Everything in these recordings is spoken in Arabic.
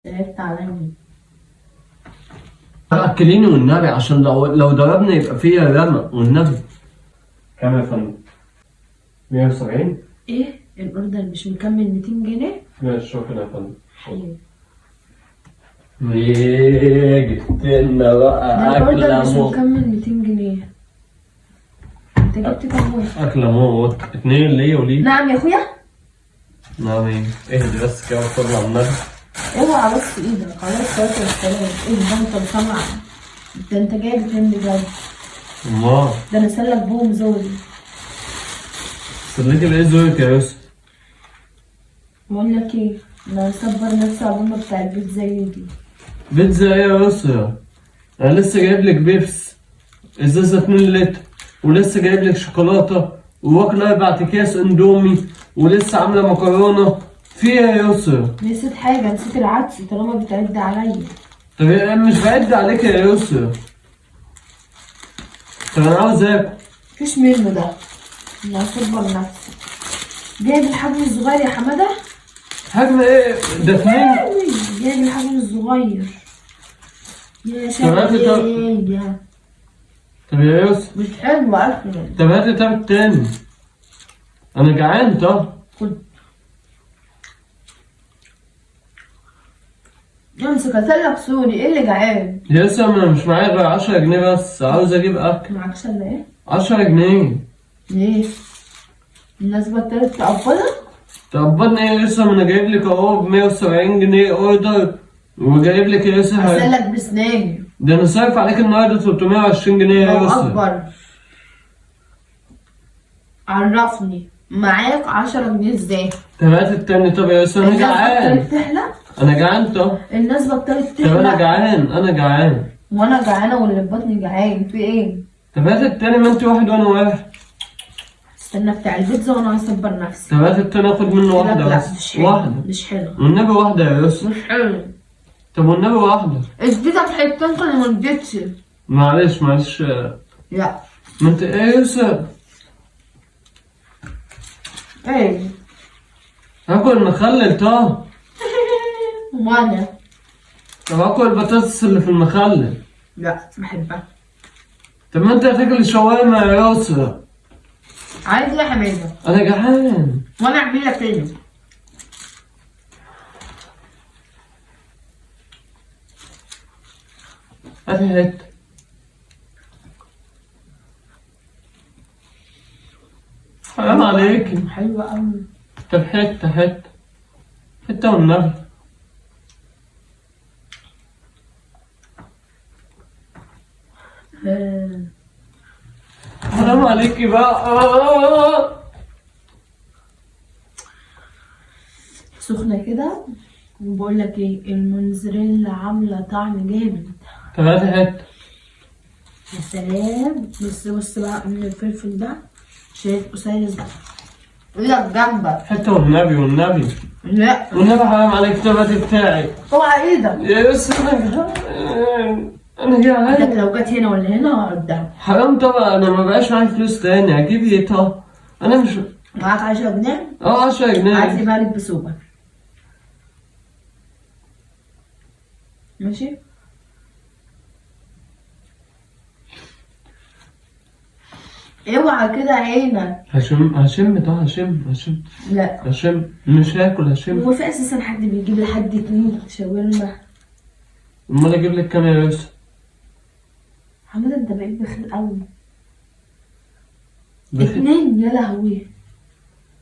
تعبت عليا. أكليني والنبي عشان لو ضربنا يبقى فيا رمق والنبي. كام يا فندم؟ 170؟ ايه الاوردر مش مكمل 200 جنيه؟ ماشي شكرا يا فندم. ايه جبت لنا بقى الاوردر مش أكلة موت. مكمل 200 جنيه. انت جبت كام واحد؟ أكلة موت. 2 ليا وليك. نعم يا اخويا. نعم ايه؟ اهدي بس كده وصلنا على النبي. اوعى بس ايدك على الصلاه والسلام. ايه ده انت مسمع؟ ده انت جايب اتنين بجد. الله. ده انا سلك بوم زوري. صدقني بقيت زوجك يا يوسف. بقول لك ايه، انا هصبر نفسي على الامه بتاع البيت زي دي. بيتزا ايه يا يوسف؟ أنا لسه جايب لك بيبس ازازة 2 لتر، ولسه جايب لك شوكولاتة، وواكلة 4 أكياس اندومي، ولسه عاملة مكرونة. في ايه يا يوسف؟ نسيت حاجه، نسيت العدس طالما بتعد عليا. طب مش بعد عليك يا يوسف. طب انا عاوز اكل. مفيش منه ده. انا هصبر نفسي. جايب الحجم الصغير يا حماده. حجم ايه؟ ده 2. جايب الحجم الصغير يا طب هات لي شباب. طب يا يوسف. مش حلو اصلا. طب هات لي طب تاني. انا جعان. طب خد امسك اسلك سوري. ايه اللي جعان؟ يا يوسف انا مش معايا غير 10 جنيه بس، عاوز اجيب اكل. معكش الا ايه؟ 10 جنيه. ليه؟ الناس بطلت تقبضك؟ تقبضني ايه يا يوسف؟ انا جايب لك اهو ب 170 جنيه اوردر، وجايب لك يا يوسف. اسلك بسناني. ده انا صارف عليك النهارده 320 جنيه يا الله يوسف. اكبر. عرفني معاك 10 جنيه ازاي؟ طب هات التاني. طب يا يوسف انا الناس جعان. بطلت تحلق؟ انا جعان. طب الناس بطلت طب انا تحلق. جعان. انا جعان. وانا جعانه واللي في بطني جعان. في ايه؟ طب هات التاني. ما انت واحد وانا واحد. استنى بتاع البيتزا وانا هصبر نفسي. طب هات التاني اخد منه واحدة لا بس. مش حلو. واحدة. مش حلو. والنبي واحدة يا يوسف. مش حلو. طب والنبي واحدة. اديتك حتتين كانوا ما اديتش. معلش معلش. لا. ما انت ايه يا يوسف؟ ايه؟ هاكل مخلل. طب وانا طب هاكل البطاطس اللي في المخلل. لا بحبها. طب ما انت هتاكل الشاورما يا يوسف. عايز ايه يا حماده؟ انا جعان. وانا اعمل لك ايه؟ هات حتة. حرام عليكي. حلوه قوي. طب حتة حتة والنبي. حرام عليكي بقى. سخنه كده. وبقول لك ايه، الموزاريلا عامله طعم جامد. طب هات حتة. يا سلام. بص بقى من الفلفل ده. شايف قصير ده؟ يقول لك جنبك. حتة والنبي والنبي. لا والنبي حرام عليك. طب هات بتاعي. اوعى ايدك. يا يوسف انا جعان. انا ايدك جعان. لو جت هنا ولا هنا قدام. حرام طبعا. انا ما بقاش معايا فلوس تاني. هجيب ايه؟ طب انا مش. معاك 10 جنيه؟ 10 عايز جنيه. يبقى لك بسوبر. ماشي. اوعى كده عينك. هشم. طب هشم. لا. هشم. مش هاكل. هشم. هو في اساسا حد بيجيب لحد 2 شاورما؟ امال اجيب لك كام يا يوسف؟ حماده انت بقيت بخيل قوي. بخير. 2 يا لهوي.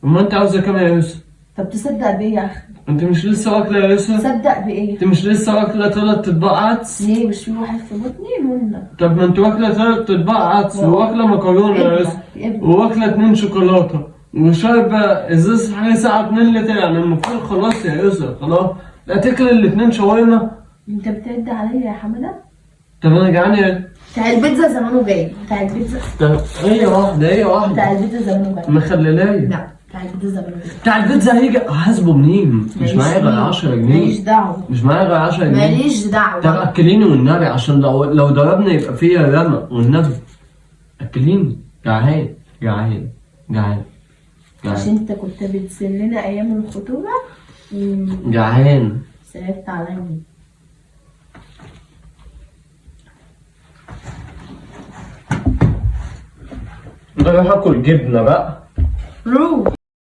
امال انت عاوزه كام يا يوسف؟ طب تصدق بايه يا اخي؟ انت مش لسه واكله يا يوسف؟ تصدق بايه؟ انت مش لسه واكله 3 اطباق عدس؟ ليه مش في واحد في بطني ولا؟ طب ما انت واكله 3 اطباق عدس، وواكله مكرونه يا يوسف، وواكله 2 شوكولاته، وشاربه ازازه حاجه ساعه 2 لتر. يعني المفروض خلاص يا يوسف خلاص. لا تاكل ال2 شاورما. انت بتعد عليا يا حماده؟ طب انا جعان يا. بتاع البيتزا زمانه جاي. بتاع البيتزا. طب هي واحده. بتاع البيتزا زمانه جاي. مخللايه. لا بتاع البيتزا زمانه جاي. بتاع البيتزا هيجي. هحاسبه منين؟ مش معايا غير 10 جنيه. ماليش دعوه. مش معايا غير 10 جنيه. ماليش دعوه. طب اكليني والنبي عشان لو ضربنا يبقى فيا رمق والنبي. اكليني. جعان. عشان انت كنت بتسلنا ايام الخطوبه. جعان. صعبت عليا. انا راح اكل جبنة بقى. روح.